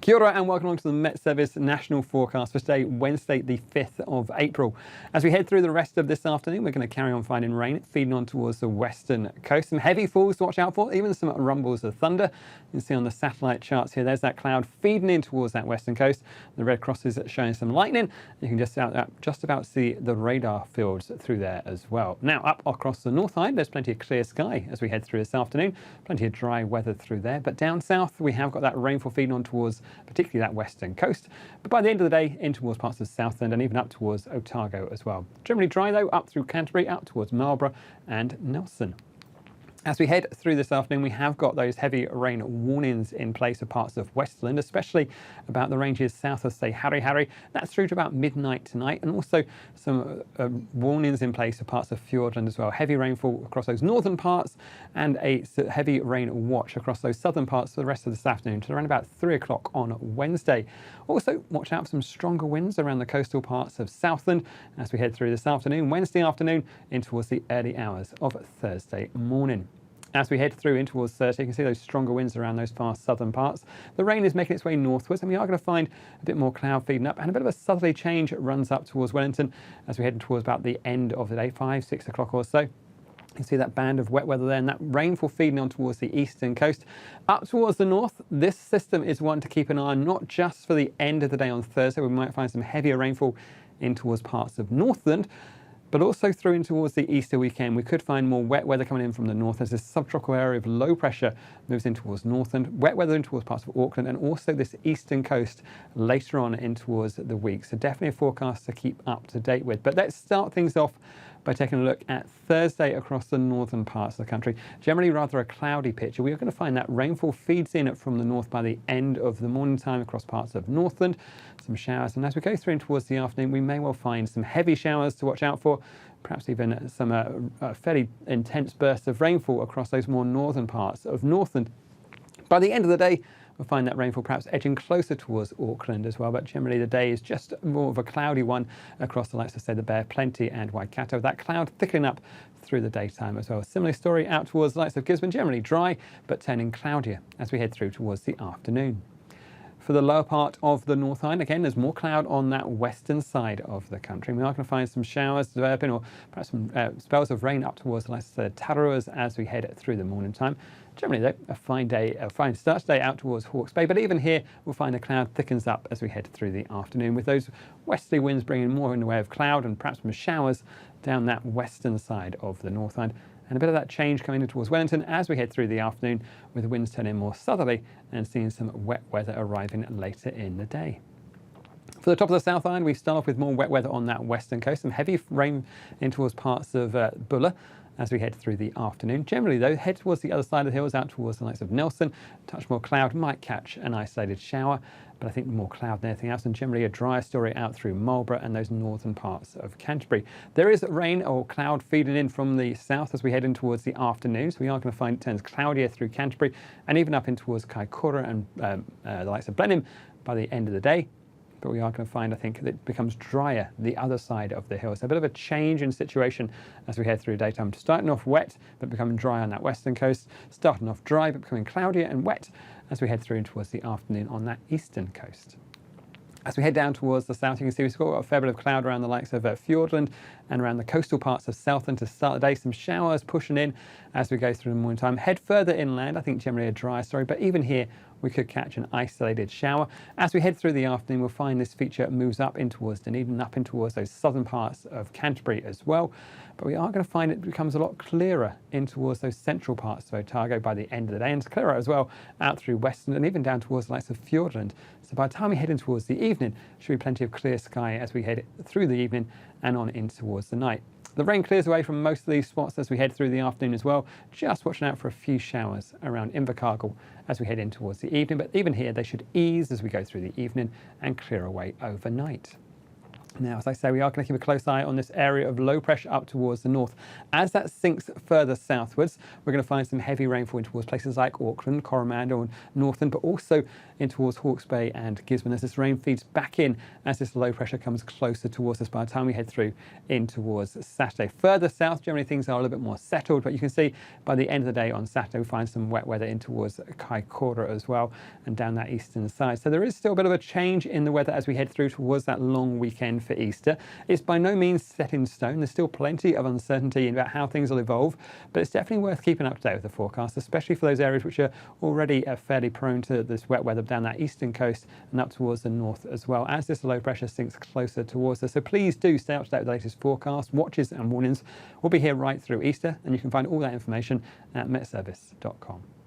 Kia ora and welcome along to the Met Service National Forecast for today, Wednesday the 5th of April. As we head through the rest of this afternoon, we're going to carry on finding rain feeding on towards the western coast. Some heavy falls to watch out for, even some rumbles of thunder. You can see on the satellite charts here, there's that cloud feeding in towards that western coast. The red crosses showing some lightning. You can just about see the radar fields through there as well. Now up across the north side, there's plenty of clear sky as we head through this afternoon. Plenty of dry weather through there. But down south, we have got that rainfall feeding on towards particularly that western coast. But by the end of the day, in towards parts of Southend and even up towards Otago as well. Generally dry though, up through Canterbury, out towards Marlborough and Nelson. As we head through this afternoon, we have got those heavy rain warnings in place for parts of Westland, especially about the ranges south of, say, Harry Harry. That's through to about midnight tonight, and also some warnings in place for parts of Fiordland as well. Heavy rainfall across those northern parts and a heavy rain watch across those southern parts for the rest of this afternoon to around about 3 o'clock on Wednesday. Also, watch out for some stronger winds around the coastal parts of Southland as we head through this afternoon, Wednesday afternoon, in towards the early hours of Thursday morning. As we head through in towards Thursday, you can see those stronger winds around those far southern parts. The rain is making its way northwards, and we are going to find a bit more cloud feeding up, and a bit of a southerly change runs up towards Wellington as we head towards about the end of the day, 5, 6 o'clock or so. You can see that band of wet weather there, and that rainfall feeding on towards the eastern coast. Up towards the north, this system is one to keep an eye on, not just for the end of the day on Thursday, we might find some heavier rainfall in towards parts of Northland, but also through in towards the Easter weekend. We could find more wet weather coming in from the north as this subtropical area of low pressure moves in towards Northland, wet weather in towards parts of Auckland, and also this eastern coast later on in towards the week. So definitely a forecast to keep up to date with. But let's start things off by taking a look at Thursday across the northern parts of the country. Generally rather a cloudy picture. We are going to find that rainfall feeds in from the north by the end of the morning time across parts of Northland. Some showers, and as we go through in towards the afternoon, we may well find some heavy showers to watch out for, perhaps even some fairly intense bursts of rainfall across those more northern parts of Northland. By the end of the day, we'll find that rainfall perhaps edging closer towards Auckland as well, but generally the day is just more of a cloudy one across the likes of, say, the Bear Plenty and Waikato. That cloud thickening up through the daytime as well. Similar story out towards the likes of Gisborne, generally dry, but turning cloudier as we head through towards the afternoon. For the lower part of the North Island, again, there's more cloud on that western side of the country. We are going to find some showers developing, or perhaps some spells of rain up towards the likes of Tararuas as we head through the morning time. Generally, though, a fine day, a fine start today out towards Hawke's Bay, but even here, we'll find the cloud thickens up as we head through the afternoon, with those westerly winds bringing more in the way of cloud and perhaps some showers down that western side of the North Island. And a bit of that change coming in towards Wellington as we head through the afternoon, with the winds turning more southerly and seeing some wet weather arriving later in the day. For the top of the South Island, we start off with more wet weather on that western coast, some heavy rain in towards parts of Buller as we head through the afternoon. Generally though, head towards the other side of the hills, out towards the likes of Nelson. A touch more cloud, might catch an isolated shower, but I think more cloud than anything else, and generally a drier story out through Marlborough and those northern parts of Canterbury. There is rain or cloud feeding in from the south as we head in towards the afternoon, so we are going to find it turns cloudier through Canterbury and even up in towards Kaikoura and the likes of Blenheim by the end of the day. But we are going to find, I think, that it becomes drier the other side of the hill. So a bit of a change in situation as we head through daytime. Starting off wet, but becoming dry on that western coast. Starting off dry, but becoming cloudier and wet as we head through towards the afternoon on that eastern coast. As we head down towards the south, you can see we've got a fair bit of cloud around the likes of Fiordland and around the coastal parts of Southland to start the day. Some showers pushing in as we go through the morning time. Head further inland, I think generally a drier story, but even here we could catch an isolated shower. As we head through the afternoon, we'll find this feature moves up in towards Dunedin, up in towards those southern parts of Canterbury as well. But we are going to find it becomes a lot clearer in towards those central parts of Otago by the end of the day, and it's clearer as well out through Western and even down towards the likes of Fiordland. So by the time we head in towards the evening, should be plenty of clear sky as we head through the evening and on in towards the night. The rain clears away from most of these spots as we head through the afternoon as well, just watching out for a few showers around Invercargill as we head in towards the evening, but even here they should ease as we go through the evening and clear away overnight. Now, as I say, we are going to keep a close eye on this area of low pressure up towards the north. As that sinks further southwards, we're going to find some heavy rainfall in towards places like Auckland, Coromandel and Northern, but also in towards Hawke's Bay and Gisborne as this rain feeds back in as this low pressure comes closer towards us by the time we head through in towards Saturday. Further south, generally things are a little bit more settled, but you can see by the end of the day on Saturday, we find some wet weather in towards Kaikoura as well and down that eastern side. So there is still a bit of a change in the weather as we head through towards that long weekend for Easter. It's by no means set in stone. There's still plenty of uncertainty about how things will evolve, but it's definitely worth keeping up to date with the forecast, especially for those areas which are already fairly prone to this wet weather down that eastern coast and up towards the north as well, as this low pressure sinks closer towards us. So please do stay up to date with the latest forecast. Watches and warnings will be here right through Easter, and you can find all that information at metservice.com.